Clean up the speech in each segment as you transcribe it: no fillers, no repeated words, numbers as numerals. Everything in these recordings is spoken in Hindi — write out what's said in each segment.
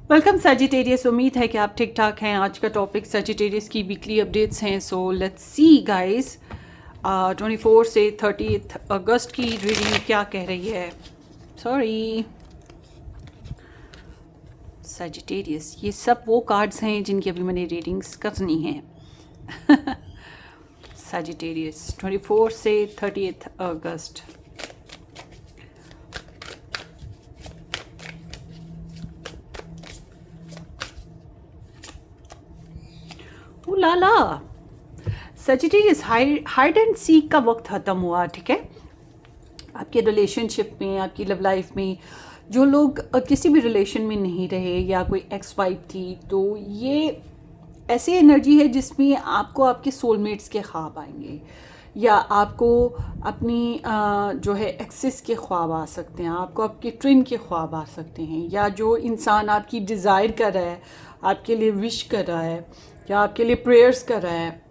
Welcome Sagittarius. उम्मीद है कि आप ठीक ठाक हैं। आज का टॉपिक सजिटेरियस की वीकली अपडेट्स हैं। सो लेट्स सी गाइस, 24 से 30 अगस्त की रीडिंग क्या कह रही है। सॉरी सजिटेरियस, ये सब वो कार्ड्स हैं जिनकी अभी मैंने रीडिंग्स करनी है। सजिटेरियस 24 से 30 अगस्त। ओ लाला, सजिटेरियस हाइड एंड सीक का वक्त ख़त्म हुआ। ठीक है, आपके रिलेशनशिप में, आपकी लव लाइफ में जो लोग किसी भी रिलेशन में नहीं रहे या कोई एक्स वाइफ थी, तो ये ऐसी एनर्जी है जिसमें आपको आपके सोलमेट्स के ख्वाब आएंगे या आपको अपनी जो है एक्सिस के ख्वाब आ सकते हैं, आपको आपके ट्विन के ख्वाब आ सकते हैं, या जो इंसान आपकी डिज़ायर कर रहा है, आपके लिए विश कर रहा है या आपके लिए प्रेयर्स कर रहा है,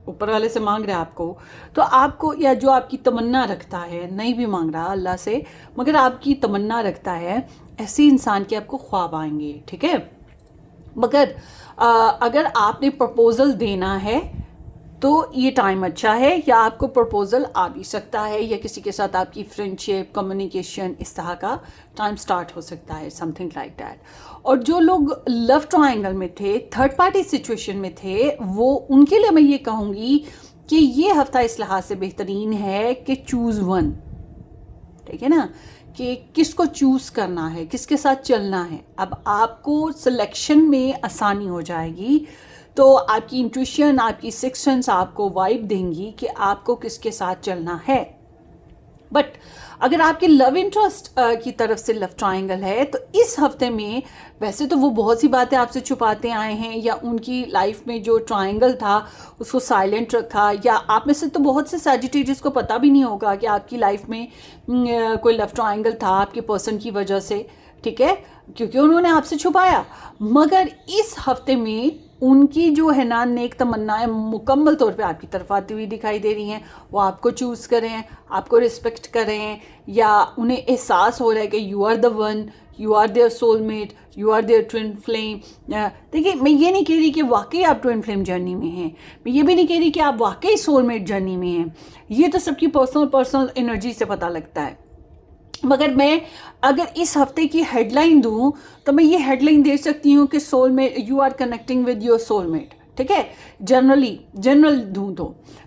ऊपर वाले से मांग रहा है आपको, तो आपको, या जो आपकी तमन्ना रखता है, नहीं भी मांग रहा अल्लाह से मगर आपकी तमन्ना रखता है, ऐसे इंसान के आपको ख्वाब आएंगे। ठीक है, मगर अगर आपने प्रपोज़ल देना है तो ये टाइम अच्छा है, या आपको प्रपोज़ल आ भी सकता है, या किसी के साथ आपकी फ्रेंडशिप, कम्युनिकेशन, इस तरह का टाइम स्टार्ट हो सकता है, समथिंग लाइक दैट। और जो लोग लव ट्रायंगल में थे, थर्ड पार्टी सिचुएशन में थे, वो उनके लिए मैं ये कहूँगी कि ये हफ्ता इस लिहाज से बेहतरीन है कि चूज़ वन। ठीक है ना, कि किसको चूज़ करना है, किसके साथ चलना है। अब आपको सिलेक्शन में आसानी हो जाएगी, तो आपकी इंट्यूशन, आपकी सिक्स्थ सेंस आपको वाइब देंगी कि आपको किसके साथ चलना है। बट अगर आपके लव इंटरेस्ट की तरफ से लव ट्रायंगल है, तो इस हफ्ते में वैसे तो वो बहुत सी बातें आपसे छुपाते आए हैं, या उनकी लाइफ में जो ट्रायंगल था उसको साइलेंट रखा, या आप में से तो बहुत से सैजिटेरियस को पता भी नहीं होगा कि आपकी लाइफ में कोई लव ट्रायंगल था आपके पर्सन की वजह से। ठीक है, क्योंकि उन्होंने आपसे छुपाया। मगर इस हफ्ते में उनकी जो है ना नेक तमन्नाएं मुकम्मल तौर पे आपकी तरफ आती हुई दिखाई दे रही हैं। वो आपको चूज़ कर रहे हैं, आपको रिस्पेक्ट कर रहे हैं, या उन्हें एहसास हो रहा है कि you are the one, you are their soulmate, you are their twin flame. देखिए, मैं ये नहीं कह रही कि वाकई आप ट्विन फ्लेम जर्नी में हैं, मैं ये भी नहीं कह रही कि आप वाकई सोलमेट जर्नी में हैं। ये तो सबकी पर्सनल एनर्जी से पता लगता है। मगर मैं अगर इस हफ्ते की हेडलाइन दूं, तो मैं ये हेडलाइन दे सकती हूँ कि soulmate, you are connecting with your soulmate. ठीक है, जनरल दूं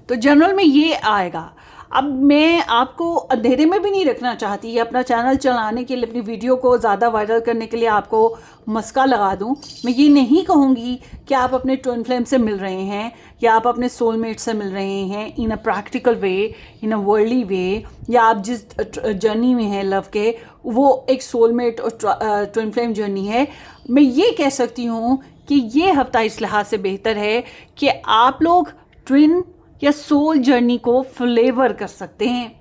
तो जनरल में ये आएगा। अब मैं आपको अंधेरे में भी नहीं रखना चाहती, या अपना चैनल चलाने के लिए, अपनी वीडियो को ज़्यादा वायरल करने के लिए आपको मस्का लगा दूं। मैं ये नहीं कहूँगी कि आप अपने ट्विन फ्लेम से मिल रहे हैं या आप अपने सोलमेट से मिल रहे हैं इन a practical way, in a worldly वे, या आप जिस जर्नी में हैं लव के, वो एक सोलमेट और ट्विन फ्लेम जर्नी है। मैं ये कह सकती हूँ कि ये हफ्ता इस लिहाज से बेहतर है कि आप लोग ट्विन या सोल जर्नी को फ्लेवर कर सकते हैं।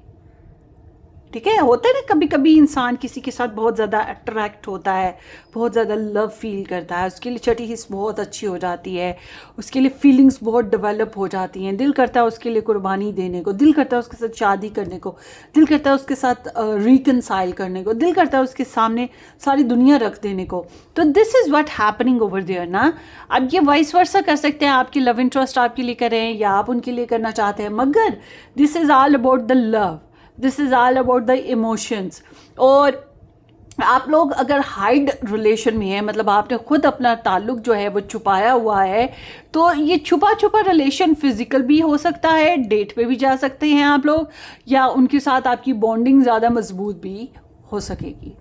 ठीक है, होता है ना, कभी कभी इंसान किसी के साथ बहुत ज़्यादा अट्रैक्ट होता है, बहुत ज़्यादा लव फील करता है, उसके लिए छठी हिस्स बहुत अच्छी हो जाती है, उसके लिए फीलिंग्स बहुत डेवलप हो जाती हैं, दिल करता है उसके लिए कुर्बानी देने को, दिल करता है उसके साथ शादी करने को, दिल करता है उसके साथ रिकनसाइल करने को, दिल करता है उसके सामने सारी दुनिया रख देने को। तो this is what happening over there ना। अब ये वाइस वर्सा कर सकते हैं, आपकी लव इंटरेस्ट आपके लिए करें या आप उनके लिए करना चाहते हैं, मगर this is all about the love, this is all about the emotions. और आप लोग अगर हाइड रिलेशन में हैं, मतलब आपने खुद अपना ताल्लुक जो है वो छुपाया हुआ है, तो ये छुपा छुपा रिलेशन फिजिकल भी हो सकता है, डेट पे भी जा सकते हैं आप लोग, या उनके साथ आपकी बॉन्डिंग ज़्यादा मजबूत भी हो सकेगी।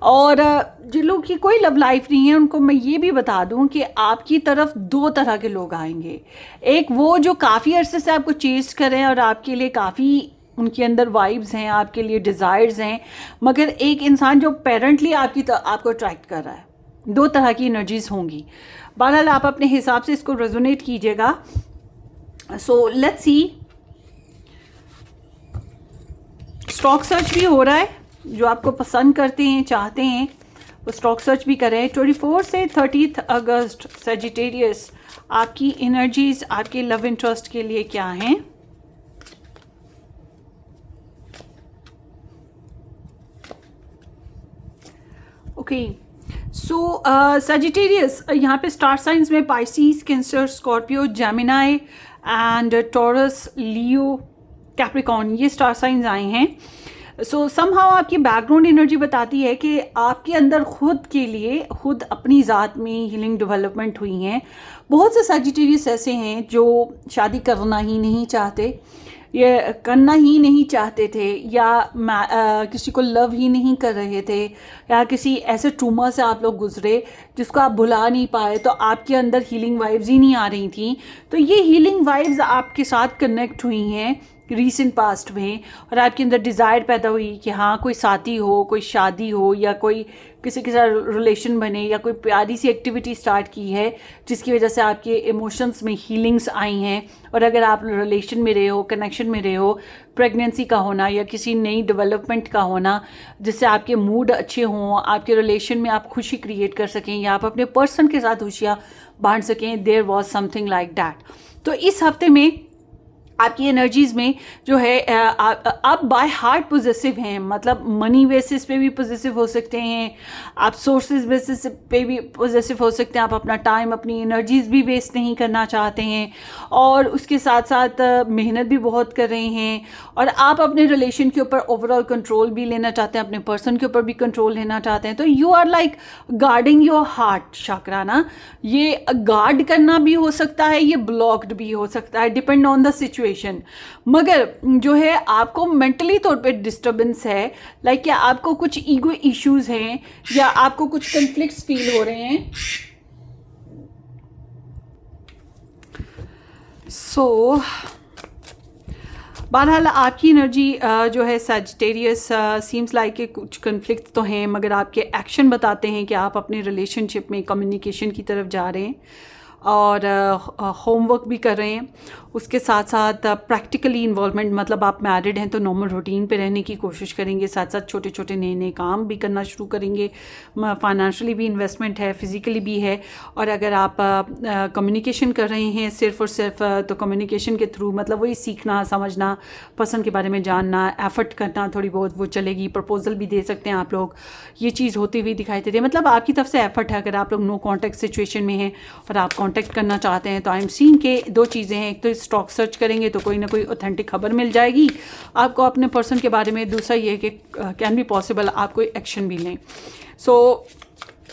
और जिन लोगों की कोई लव लाइफ नहीं है, उनको मैं ये भी बता दूं कि आपकी तरफ दो तरह के लोग आएंगे। एक वो जो काफ़ी अरसे से आपको चेज कर रहे हैं और आपके लिए काफ़ी उनके अंदर वाइब्स हैं, आपके लिए डिज़ायर्स हैं, मगर एक इंसान जो पेरेंटली आपको अट्रैक्ट कर रहा है। दो तरह की एनर्जीज होंगी। बहरहाल आप अपने हिसाब से इसको रेजोनेट कीजिएगा। So let's see, stock search भी हो रहा है, जो आपको पसंद करते हैं, चाहते हैं, वो स्टॉक सर्च भी करें। 24 से 30 अगस्त सजिटेरियस, आपकी एनर्जीज आपके लव इंटरेस्ट के लिए क्या हैं। ओके, सो सजिटेरियस यहाँ पे स्टार साइंस में Pisces, cancer, Scorpio, Gemini and taurus, Leo, Capricorn, ये स्टार साइंस आए हैं। सो समहाउ आपकी बैकग्राउंड एनर्जी बताती है कि आपके अंदर खुद के लिए, खुद अपनी ज़ात में हीलिंग डेवलपमेंट हुई हैं। बहुत से सजिटेरियस ऐसे हैं जो शादी करना ही नहीं चाहते, ये करना ही नहीं चाहते थे, या किसी को लव ही नहीं कर रहे थे, या किसी ऐसे ट्रूमा से आप लोग गुजरे जिसको आप भुला नहीं पाए, तो आपके अंदर हीलिंग वाइब्स ही नहीं आ रही थी। तो ये हीलिंग वाइब्स आपके साथ कनेक्ट हुई हैं रीसेंट पास्ट में, और आपके अंदर डिज़ायर पैदा हुई कि हाँ कोई साथी हो, कोई शादी हो, या कोई किसी के साथ रिलेशन बने, या कोई प्यारी सी एक्टिविटी स्टार्ट की है जिसकी वजह से आपके इमोशंस में हीलिंग्स आई हैं। और अगर आप रिलेशन में रहे हो, कनेक्शन में रहे हो, प्रेगनेंसी का होना या किसी नई डेवलपमेंट का होना जिससे आपके मूड अच्छे हों, आपके रिलेशन में आप खुशी क्रिएट कर सकें, या आप अपने पर्सन के साथ खुशियाँ बांट सकें, there was something like that. तो इस हफ्ते में आपकी एनर्जीज़ में जो है आप बाय हार्ट पॉजिटिव हैं, मतलब मनी बेसिस पे भी पॉजिटिव हो सकते हैं, आप सोर्सेज बेसिस पे भी पॉजिटिव हो सकते हैं, आप अपना टाइम, अपनी एनर्जीज़ भी वेस्ट नहीं करना चाहते हैं, और उसके साथ साथ मेहनत भी बहुत कर रहे हैं, और आप अपने रिलेशन के ऊपर ओवरऑल कंट्रोल भी लेना चाहते हैं, अपने पर्सन के ऊपर भी कंट्रोल लेना चाहते हैं। तो you are like guarding your heart chakra ना, ये गार्ड करना भी हो सकता है, ये ब्लॉक्ड भी हो सकता है, डिपेंड ऑन द सिचुएशन। मगर जो है आपको मेंटली तौर पे डिस्टर्बेंस है, लाइक क्या आपको कुछ ईगो इश्यूज हैं, या आपको कुछ कन्फ्लिक्ट्स फील हो रहे हैं। सो बहरहाल आपकी एनर्जी जो है सजिटेरियस सीम्स लाइक कि कुछ कन्फ्लिक्ट तो हैं, मगर आपके एक्शन बताते हैं कि आप अपने रिलेशनशिप में कम्युनिकेशन की तरफ जा रहे हैं, और होमवर्क भी कर रहे हैं। उसके साथ साथ प्रैक्टिकली इन्वॉल्वमेंट, मतलब आप मैरिड हैं तो नॉर्मल रूटीन पे रहने की कोशिश करेंगे, साथ साथ छोटे छोटे नए नए काम भी करना शुरू करेंगे। फाइनेंशियली भी इन्वेस्टमेंट है, फिज़िकली भी है। और अगर आप कम्युनिकेशन कर रहे हैं सिर्फ और सिर्फ, तो कम्युनिकेशन के थ्रू मतलब वही सीखना, समझना, पसंद के बारे में जानना, एफर्ट करना थोड़ी बहुत वो चलेगी। प्रपोजल भी दे सकते हैं आप लोग, ये चीज़ होती हुई दिखाई दे रही है, मतलब आपकी तरफ से एफर्ट है। अगर आप लोग नो कॉन्टैक्ट सिचुएशन में हैं और आप कॉन्टैक्ट करना चाहते हैं, तो आई एम सीइंग के दो चीज़ें हैं। एक तो स्टॉक सर्च करेंगे तो कोई ना कोई ऑथेंटिक खबर मिल जाएगी आपको अपने पर्सन के बारे में। दूसरा ये है कि कैन बी पॉसिबल आप कोई एक्शन भी लें, सो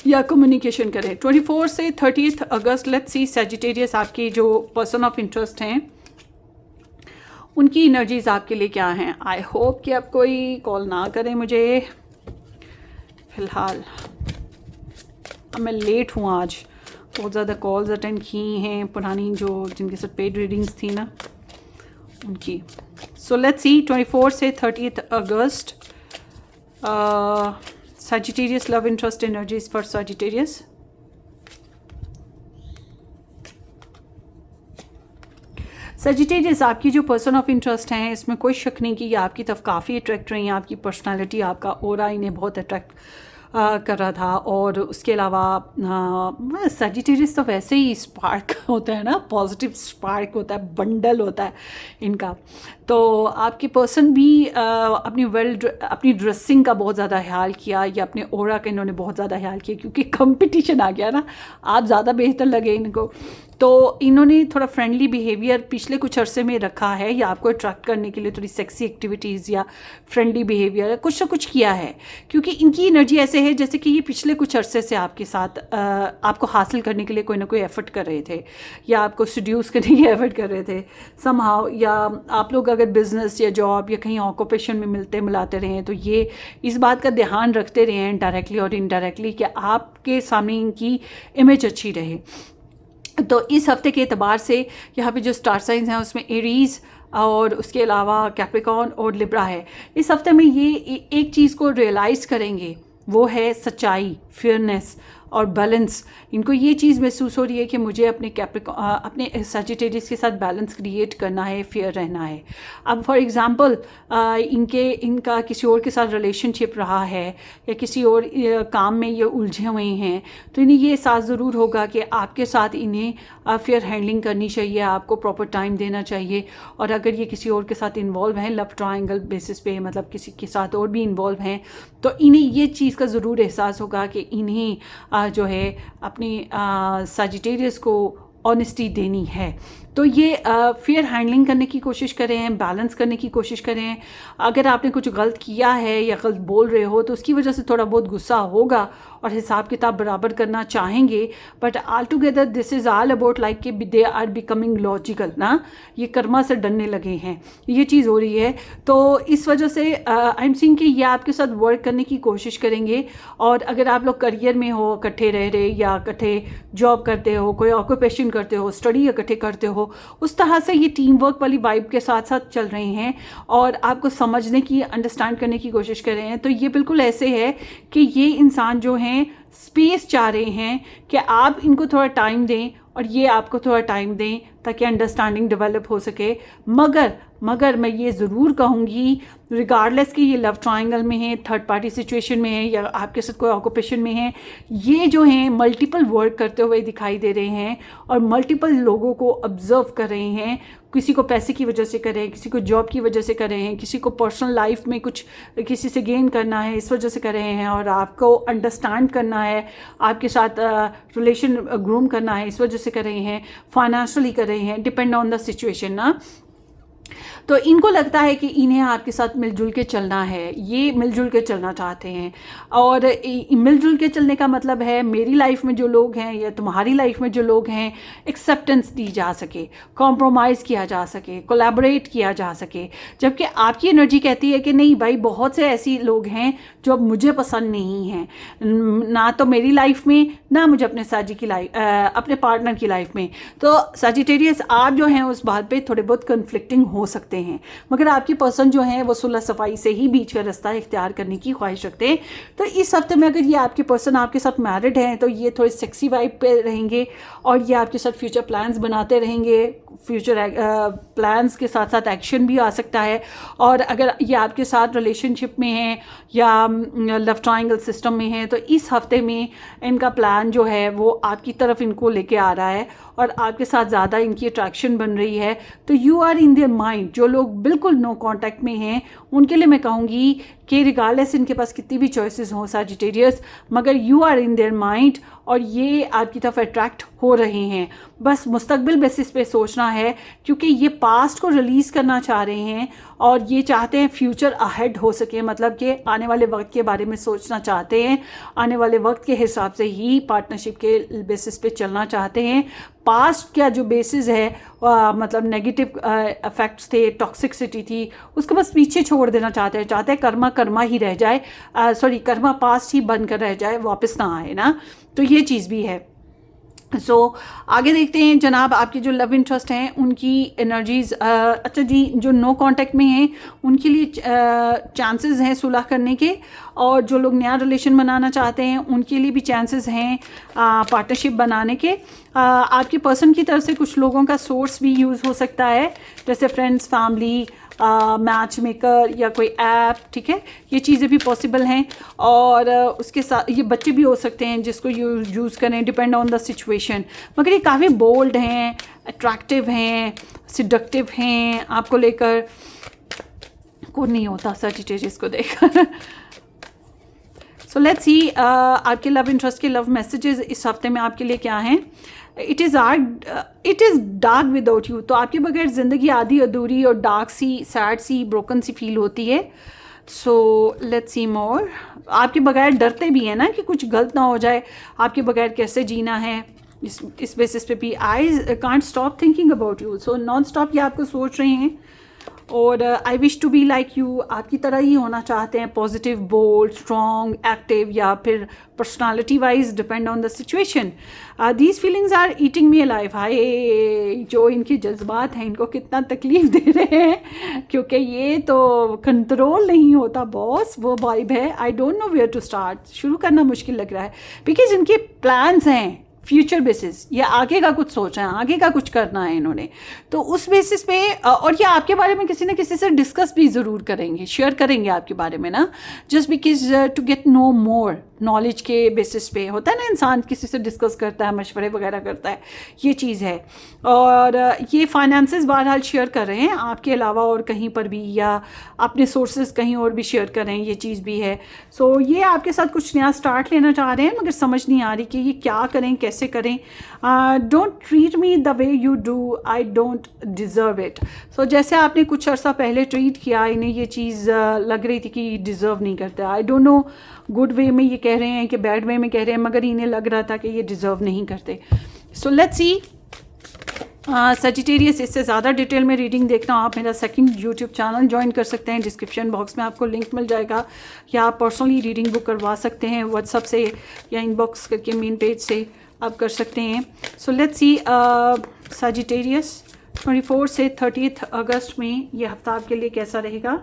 या कम्युनिकेशन करें। 24 से 30 अगस्त लेट्स सी सजिटेरियस आपकी जो पर्सन ऑफ इंटरेस्ट हैं उनकी एनर्जीज आपके लिए क्या हैं। आई होप कि आप कोई कॉल ना करें मुझे फ़िलहाल, मैं लेट हूँ आज, बहुत ज़्यादा कॉल्स अटेंड की हैं पुरानी जो जिनके साथ पेड रीडिंग्स थी ना उनकी। सो लेट्स सी 24 से 30 अगस्त Sagittarius love interest energies for Sagittarius. Sagittarius आपकी जो पर्सन ऑफ इंटरेस्ट हैं, इसमें कोई शक नहीं कि ये आपकी तरफ काफ़ी अट्रैक्ट रही हैं। आपकी पर्सनालिटी, आपका ऑरा इन्हें बहुत अट्रैक्ट कर रहा था। और उसके अलावा सजिटेरियस तो वैसे ही स्पार्क होता है ना, पॉजिटिव स्पार्क होता है, बंडल होता है इनका। तो आपके पर्सन भी अपनी ड्रेसिंग का बहुत ज़्यादा ख्याल किया, या अपने ऑरा का इन्होंने बहुत ज़्यादा ख्याल किया, क्योंकि कंपटीशन आ गया ना, आप ज़्यादा बेहतर लगे इनको। तो इन्होंने थोड़ा फ्रेंडली बिहेवियर पिछले कुछ अरसे में रखा है, या आपको अट्रैक्ट करने के लिए थोड़ी सेक्सी एक्टिविटीज़ या फ्रेंडली बिहेवियर कुछ ना कुछ किया है, क्योंकि इनकी एनर्जी ऐसे है जैसे कि ये पिछले कुछ अरसे से आपके साथ आपको हासिल करने के लिए कोई ना कोई एफर्ट कर रहे थे, या आपको सीड्यूस करने की एफर्ट कर रहे थे समहाउ। या आप लोग अगर बिजनेस या जॉब या कहीं ऑक्यूपेशन में मिलते मिलाते रहे हैं, तो ये इस बात का ध्यान रखते रहे हैं डायरेक्टली और इनडायरेक्टली कि आपके सामने इनकी इमेज अच्छी रहे। तो इस हफ्ते के एतबार से यहाँ पे जो स्टार साइंस हैं उसमें एरीज़ और उसके अलावा कैप्रिकॉर्न और लिब्रा है। इस हफ्ते में ये एक चीज़ को रियलाइज़ करेंगे, वो है सच्चाई, फेयरनेस और बैलेंस, इनको ये चीज़ महसूस हो रही है कि मुझे अपने सजिटेरियस के साथ बैलेंस क्रिएट करना है, फेयर रहना है। अब फॉर एग्ज़ाम्पल इनका किसी और के साथ रिलेशनशिप रहा है या किसी और काम में ये उलझे हुए हैं, तो इन्हें ये एहसास ज़रूर होगा कि आपके साथ इन्हें फेयर हैंडलिंग करनी चाहिए, आपको प्रॉपर टाइम देना चाहिए। और अगर ये किसी और के साथ इन्वॉल्व हैं लव ट्रायंगल बेसिस पे, मतलब किसी के साथ और भी इन्वॉल्व हैं, तो इन्हें ये चीज़ का ज़रूर एहसास होगा कि इन्हें जो है अपनी सजिटेरियस को ऑनेस्टी देनी है। तो ये फेयर हैंडलिंग करने की कोशिश करें, बैलेंस करने की कोशिश करें। अगर आपने कुछ गलत किया है या गलत बोल रहे हो तो उसकी वजह से थोड़ा बहुत गुस्सा होगा और हिसाब किताब बराबर करना चाहेंगे, but all together this is all about like कि दे आर बिकमिंग लॉजिकल ना, ये कर्मा से डरने लगे हैं, ये चीज़ हो रही है। तो इस वजह से आई एम सीइंग कि ये आपके साथ वर्क करने की कोशिश करेंगे। और अगर आप लोग करियर में हो, इकट्ठे रह रहे या इकट्ठे जॉब करते हो, कोई ऑक्यूपेशन करते हो, स्टडी इकट्ठे करते हो, उस तरह से ये टीम वर्क वाली वाइब के साथ साथ चल रहे हैं और आपको समझने की, अंडरस्टैंड करने की कोशिश कर रहे हैं। तो ये बिल्कुल ऐसे है कि ये इंसान जो हैं स्पेस चाह रहे हैं कि आप इनको थोड़ा टाइम दें और ये आपको थोड़ा टाइम दें ताकि अंडरस्टैंडिंग डेवलप हो सके। मगर मैं ये ज़रूर कहूँगी, रिगार्डलेस कि ये लव ट्रायंगल में है, थर्ड पार्टी सिचुएशन में है या आपके साथ कोई ऑक्यूपेशन में है, ये जो हैं मल्टीपल वर्क करते हुए दिखाई दे रहे हैं और मल्टीपल लोगों को ऑब्जर्व कर रहे हैं। किसी को पैसे की वजह से कर रहे हैं, किसी को जॉब की वजह से कर रहे हैं, किसी को पर्सनल लाइफ में कुछ किसी से गेन करना है इस वजह से कर रहे हैं, और आपको अंडरस्टैंड करना है, आपके साथ रिलेशन ग्रूम करना है इस वजह से कर रहे हैं, फाइनेंशियली कर रहे हैं, डिपेंड ऑन द सिचुएशन ना। तो इनको लगता है कि इन्हें आपके साथ मिलजुल के चलना है, ये मिलजुल के चलना चाहते हैं। और मिलजुल के चलने का मतलब है मेरी लाइफ में जो लोग हैं या तुम्हारी लाइफ में जो लोग हैं, एक्सेप्टेंस दी जा सके, कॉम्प्रोमाइज़ किया जा सके, कोलैबोरेट किया जा सके। जबकि आपकी एनर्जी कहती है कि नहीं भाई, बहुत से ऐसी लोग हैं जो अब मुझे पसंद नहीं हैं, ना तो मेरी लाइफ में, ना मुझे अपने साजी की लाइफ, अपने पार्टनर की लाइफ में। तो सजिटेरियस आप जो हैं उस बात पे थोड़े बहुत कन्फ्लिक्टिंग हो सकते हैं, मगर आपकी पर्सन जो है वो सुलह सफाई से ही बीच का रास्ता इख्तियार करने की ख्वाहिश रखते हैं। तो इस हफ्ते में अगर ये आपके पर्सन आपके साथ मैरिड हैं तो ये थोड़े सेक्सी वाइब पे रहेंगे और ये आपके साथ फ्यूचर प्लान्स बनाते रहेंगे। फ्यूचर प्लान्स के साथ साथ एक्शन भी आ सकता है। और अगर ये आपके साथ रिलेशनशिप में हैं या लव ट्रायंगल सिस्टम में हैं तो इस हफ्ते में इनका प्लान जो है वो आपकी तरफ इनको लेके आ रहा है और आपके साथ ज़्यादा इनकी अट्रैक्शन बन रही है। तो you are in their mind. जो लोग बिल्कुल नो कांटेक्ट में हैं उनके लिए मैं कहूँगी कि रिगार्डलेस इनके पास कितनी भी चॉइसेस हों सजिटेरियस, मगर you are in their mind और ये आपकी तरफ अट्रैक्ट हो रहे हैं। बस मुस्तकबिल बेसिस पे सोचना है, क्योंकि ये पास्ट को रिलीज़ करना चाह रहे हैं और ये चाहते हैं फ्यूचर अहेड हो सके, मतलब कि आने वाले वक्त के बारे में सोचना चाहते हैं, आने वाले वक्त के हिसाब से ही पार्टनरशिप के बेसिस पे चलना चाहते हैं। पास्ट का जो बेसिस है मतलब नेगेटिव इफेक्ट्स थे, टॉक्सिसिटी थी, उसको बस पीछे छोड़ देना चाहते हैं कर्मा ही रह जाए, कर्मा पास्ट ही बनकर रह जाए, वापस ना आए ना। तो ये चीज़ भी है। आगे देखते हैं जनाब, आपके जो लव इंटरेस्ट हैं उनकी एनर्जीज़। अच्छा जी, जो नो कांटेक्ट में हैं उनके लिए चांसेस हैं सुलह करने के, और जो लोग नया रिलेशन बनाना चाहते हैं उनके लिए भी चांसेस हैं पार्टनरशिप बनाने के। आपके पर्सन की तरफ से कुछ लोगों का सोर्स भी यूज़ हो सकता है, जैसे फ्रेंड्स, फैमिली, मैच मेकर या कोई ऐप, ठीक है, ये चीज़ें भी पॉसिबल हैं। और उसके साथ ये बच्चे भी हो सकते हैं जिसको यूज़ करें, डिपेंड ऑन द सिचुएशन। मगर ये काफ़ी बोल्ड हैं, अट्रैक्टिव हैं, सिडक्टिव हैं, आपको लेकर को नहीं होता सजिटेरियस को देखकर। सो लेट्स सी आपके लव इंटरेस्ट के लव मैसेजेस इस हफ्ते में आपके लिए क्या हैं। It is dark without you. तो आपके बगैर ज़िंदगी आधी अधूरी और डार्क सी, सैड सी, ब्रोकन सी फील होती है। सो लेट्स सी मोर। आपके बगैर डरते भी हैं ना कि कुछ गलत ना हो जाए, आपके बगैर कैसे जीना है, इस बेसिस पे भी I can't stop thinking about you. So non stop ये आपको सोच रहे हैं और I wish to be like you, आपकी तरह ही होना चाहते हैं, पॉजिटिव, बोल्ड, स्ट्रॉन्ग, एक्टिव, या फिर personality wise, depend on the situation. These feelings are eating me alive. हाय, जो इनके जज्बात हैं इनको कितना तकलीफ दे रहे हैं, क्योंकि ये तो कंट्रोल नहीं होता बॉस, वो वाइब है. I don't know where to start. शुरू करना मुश्किल लग रहा है बिकॉज इनके प्लान्स हैं फ्यूचर बेसिस, ये आगे का कुछ सोचा है, आगे का कुछ करना है इन्होंने. तो उस बेसिस पे और ये आपके बारे में किसी न किसी से डिस्कस भी ज़रूर करेंगे, शेयर करेंगे आपके बारे में ना, just because to get no more. Knowledge के बेसिस पे होता है ना, इंसान किसी से डिस्कस करता है, मशवरे वगैरह करता है, ये चीज़ है. और ये फाइनेंसेस बहरहाल शेयर कर रहे हैं आपके अलावा और कहीं पर भी, या अपने सोर्सेज कहीं और भी शेयर कर रहे हैं, ये चीज़ भी है. सो ये आपके साथ कुछ नया स्टार्ट लेना चाह रहे हैं, मगर समझ नहीं आ रही कि ये क्या करें, कैसे करें. Don't treat me the way you do, I don't deserve it. So जैसे आपने कुछ अर्सा पहले ट्रीट किया, इन्हें ये चीज़ लग रही थी कि डिज़र्व नहीं करता. आई डोंट नो गुड वे में ये कह रहे हैं कि बैड वे में कह रहे हैं, मगर इन्हें लग रहा था कि ये डिज़र्व नहीं करते. So let's see. सजिटेरियस, इससे ज़्यादा डिटेल में रीडिंग देखना आप मेरा सेकंड यूट्यूब चैनल ज्वाइन कर सकते हैं. डिस्क्रिप्शन बॉक्स में आपको लिंक मिल जाएगा, या आप पर्सनली रीडिंग बुक करवा सकते हैं व्हाट्सएप से, या इनबॉक्स करके मेन पेज से आप कर सकते हैं. So let's see. सजिटेरियस, 24 से 30 अगस्त में ये हफ्ता आपके लिए कैसा रहेगा.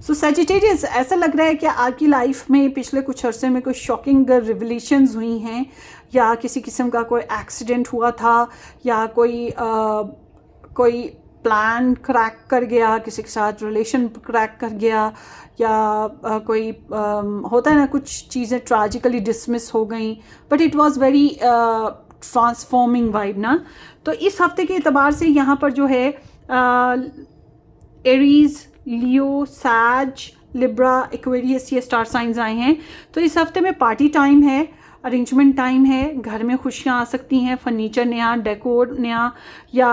सो सजिटेरियस, ऐसा लग रहा है कि आपकी लाइफ में पिछले कुछ अरसे में कोई शॉकिंग रिवलेशंस हुई हैं, या किसी किस्म का कोई एक्सीडेंट हुआ था, या कोई प्लान क्रैक कर गया, किसी के साथ रिलेशन क्रैक कर गया, या कोई होता है ना, कुछ चीज़ें ट्रैजिकली डिसमिस हो गई, but it was very transforming vibe ना. तो इस हफ्ते के एतबार से यहाँ पर जो है एरीज, लियो, सैज, लिब्रा, एक्वेरियस, ये स्टार साइंस आए हैं. तो इस हफ्ते में पार्टी टाइम है, अरेंजमेंट टाइम है, घर में खुशियाँ आ सकती हैं, फर्नीचर नया, डेकोर नया, या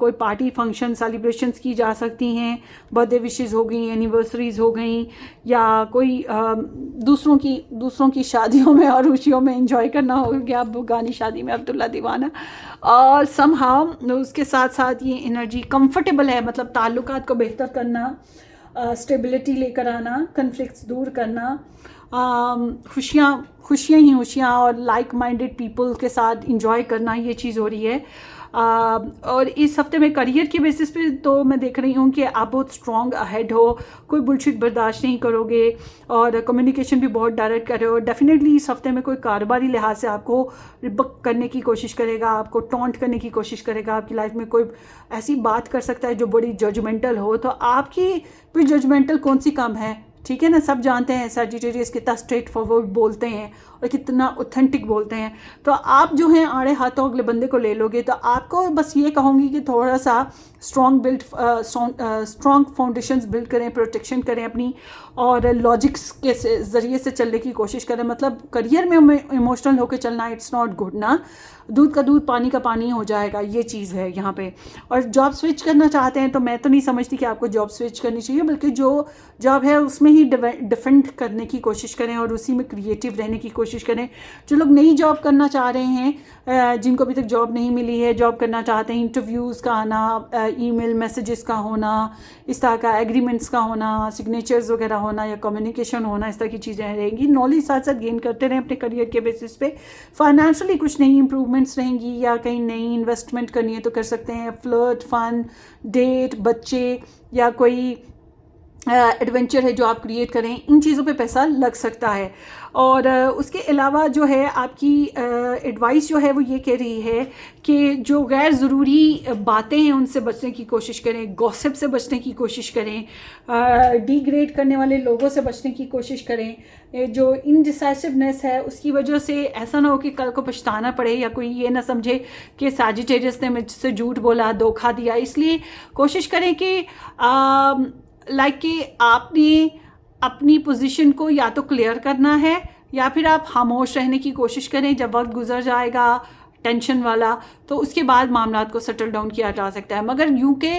कोई पार्टी फंक्शन सेलिब्रेशंस की जा सकती हैं, बर्थडे विशेस हो गई, एनिवर्सरीज हो गई, या कोई दूसरों की शादियों में और खुशियों में एंजॉय करना होगा कि आप गानी शादी में अब्दुल्ला दीवाना. और समहाउ उसके साथ साथ ये एनर्जी कंफर्टेबल है, मतलब ताल्लुकात को बेहतर करना, स्टेबिलिटी लेकर आना, कन्फ्लिक्ट्स दूर करना, खुशियाँ ही खुशियाँ, और लाइक माइंडेड पीपल के साथ इंजॉय करना, ये चीज़ हो रही है. और इस हफ्ते में करियर के बेसिस पे तो मैं देख रही हूँ कि आप बहुत स्ट्रॉन्ग अहेड हो, कोई बुलशिट बर्दाश्त नहीं करोगे, और कम्युनिकेशन भी बहुत डायरेक्ट कर रहे हो. डेफिनेटली इस हफ्ते में कोई कारोबारी लिहाज से आपको रिबक करने की कोशिश करेगा, आपको टॉन्ट करने की कोशिश करेगा. आपकी लाइफ में कोई ऐसी बात कर सकता है जो बड़ी जजमेंटल हो, तो आपकी कोई जजमेंटल कौन सी कम है, ठीक है ना. सब जानते हैं सजिटेरियस कितना स्ट्रेट फॉरवर्ड बोलते हैं और कितना ऑथेंटिक बोलते हैं. तो आप जो हैं आड़े हाथों अगले बंदे को ले लोगे. तो आपको बस ये कहूँगी कि थोड़ा सा स्ट्रॉन्ग फाउंडेशंस बिल्ड करें, प्रोटेक्शन करें अपनी, और लॉजिक्स के ज़रिए से चलने की कोशिश करें. मतलब करियर में इमोशनल होकर चलना, इट्स नॉट गुड ना. दूध का दूध, पानी का पानी हो जाएगा, ये चीज़ है यहाँ पे. और जॉब स्विच करना चाहते हैं तो मैं तो नहीं समझती कि आपको जॉब स्विच करनी चाहिए, बल्कि जो जॉब है उसमें ही डिफेंड करने की कोशिश करें और उसी में क्रिएटिव रहने की कोशिश करें. जो लोग नई जॉब करना चाह रहे हैं, जिनको अभी तक जॉब नहीं मिली है, जॉब करना चाहते हैं, इंटरव्यूज़ का आना, ईमेल मैसेजेस का होना, इस तरह का एग्रीमेंट्स का होना, सिग्नेचर्स वगैरह होना, या कम्युनिकेशन होना, इस तरह की चीज़ें रहेंगी. नॉलेज साथ साथ गेन करते रहें अपने करियर के बेसिस पे. फाइनेंशियली कुछ नई इंप्रूवमेंट्स रहेंगी, या कहीं नई इन्वेस्टमेंट करनी है तो कर सकते हैं. फ्लर्ट, फन, डेट, बच्चे, या कोई एडवेंचर है जो आप क्रिएट करें, इन चीज़ों पे पैसा लग सकता है. और उसके अलावा जो है आपकी एडवाइस जो है वो ये कह रही है कि जो गैर ज़रूरी बातें हैं उनसे बचने की कोशिश करें, गॉसिप से बचने की कोशिश करें, डिग्रेड करने वाले लोगों से बचने की कोशिश करें. जो इनडिसाइसिवनेस है उसकी वजह से ऐसा ना हो कि कल को पछताना पड़े, या कोई ये ना समझे कि सजिटेरियस ने मुझसे झूठ बोला, धोखा दिया. इसलिए कोशिश करें कि लाइक कि आपने अपनी पोजीशन को या तो क्लियर करना है, या फिर आप खामोश रहने की कोशिश करें. जब वक्त गुजर जाएगा, टेंशन वाला, तो उसके बाद मामलात को सेटल डाउन किया जा सकता है। मगर यूं के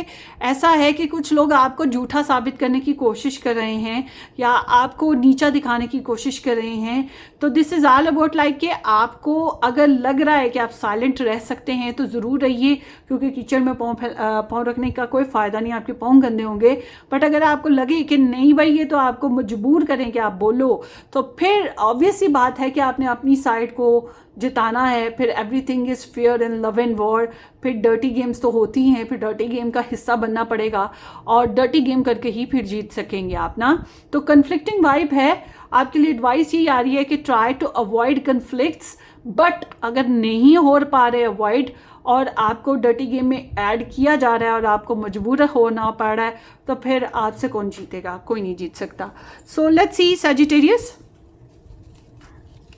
ऐसा है कि कुछ लोग आपको झूठा साबित करने की कोशिश कर रहे हैं या आपको नीचा दिखाने की कोशिश कर रहे हैं। तो this is all about like कि आपको अगर लग रहा है कि आप साइलेंट रह सकते हैं तो ज़रूर रहिए, क्योंकि कीचड़ में पाँव रखने का कोई फ़ायदा नहीं, आपके पाँव गंदे होंगे। बट अगर आपको लगे कि नहीं भाई ये तो आपको मजबूर करें कि आप बोलो, तो फिर ऑब्वियस सी बात है कि आपने अपनी साइड को जिताना है। फिर everything is fair in love and war. फिर डर्टी गेम्स तो होती हैं, फिर डर्टी गेम का हिस्सा बनना पड़ेगा और डर्टी गेम करके ही फिर जीत सकेंगे आप ना। तो कन्फ्लिक्टिंग वाइब है, आपके लिए एडवाइस ये आ रही है कि try to avoid conflicts. But अगर नहीं हो पा रहे अवॉइड और आपको डर्टी गेम में ऐड किया जा रहा है और आपको मजबूर होना पड़ रहा है, तो फिर आपसे कौन जीतेगा? कोई नहीं जीत सकता। सो लेट्स सी सजिटेरियस,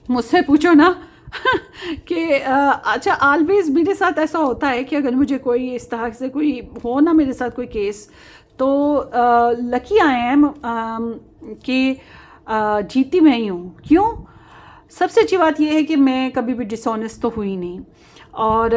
मुझसे पूछो ना कि अच्छा ऑलवेज मेरे साथ ऐसा होता है कि अगर मुझे कोई इस तरह से कोई हो ना मेरे साथ कोई केस, तो लकी आई एम कि जीती मैं ही हूँ। क्यों? सबसे अच्छी बात यह है कि मैं कभी भी डिसऑनेस्ट तो हुई नहीं और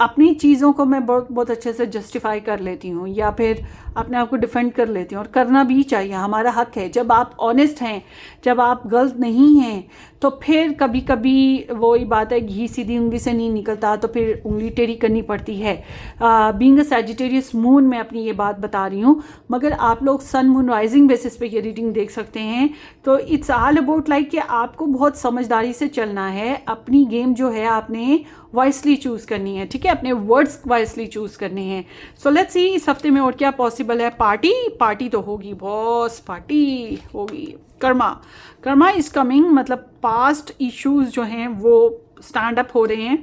अपनी चीज़ों को मैं बहुत अच्छे से जस्टिफाई कर लेती हूँ या फिर अपने आप को डिफेंड कर लेती हूँ, और करना भी चाहिए, हमारा हक है। जब आप ऑनेस्ट हैं, जब आप गलत नहीं हैं, तो फिर कभी कभी वही बात है, घी सीधी उंगली से नहीं निकलता, तो फिर उंगली टेढ़ी करनी पड़ती है। बीइंग अ सैजिटेरियस मून मैं अपनी ये बात बता रही हूँ, मगर आप लोग सन मून राइजिंग बेसिस पे ये रीडिंग देख सकते हैं। तो इट्स ऑल अबाउट लाइक कि आपको बहुत समझदारी से चलना है। अपनी गेम जो है आपने वाइसली चूज़ करनी है, ठीक है, अपने वर्ड्स वाइसली चूज़ करने हैं। सो लेट्स सी इस हफ्ते में और क्या पॉसिबल है। पार्टी तो होगी बॉस, पार्टी होगी। कर्मा इज कमिंग, मतलब पास्ट इश्यूज जो हैं वो स्टैंड अप हो रहे हैं।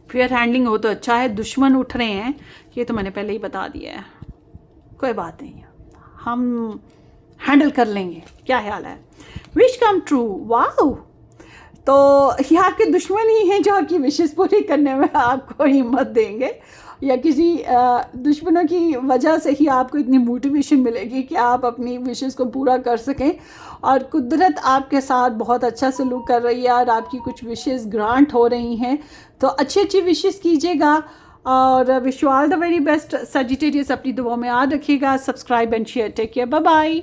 फेयर हैंडलिंग हो तो अच्छा है। दुश्मन उठ रहे हैं, ये तो मैंने पहले ही बता दिया है, कोई बात नहीं, हम हैंडल कर लेंगे। क्या ख्याल है? Wish come true, wow. तो ये आपके दुश्मन ही हैं जो आपकी विशेष पूरी करने में आपको हिम्मत देंगे, या किसी दुश्मनों की वजह से ही आपको इतनी मोटिवेशन मिलेगी कि आप अपनी विशेष को पूरा कर सकें। और कुदरत आपके साथ बहुत अच्छा सलूक कर रही है और आपकी कुछ विशेष ग्रांट हो रही हैं। तो अच्छी अच्छी विशेष कीजिएगा और wish you all the very best. Sagittarius अपनी दुआओं में याद रखिएगा। Subscribe and share. Take care, bye bye.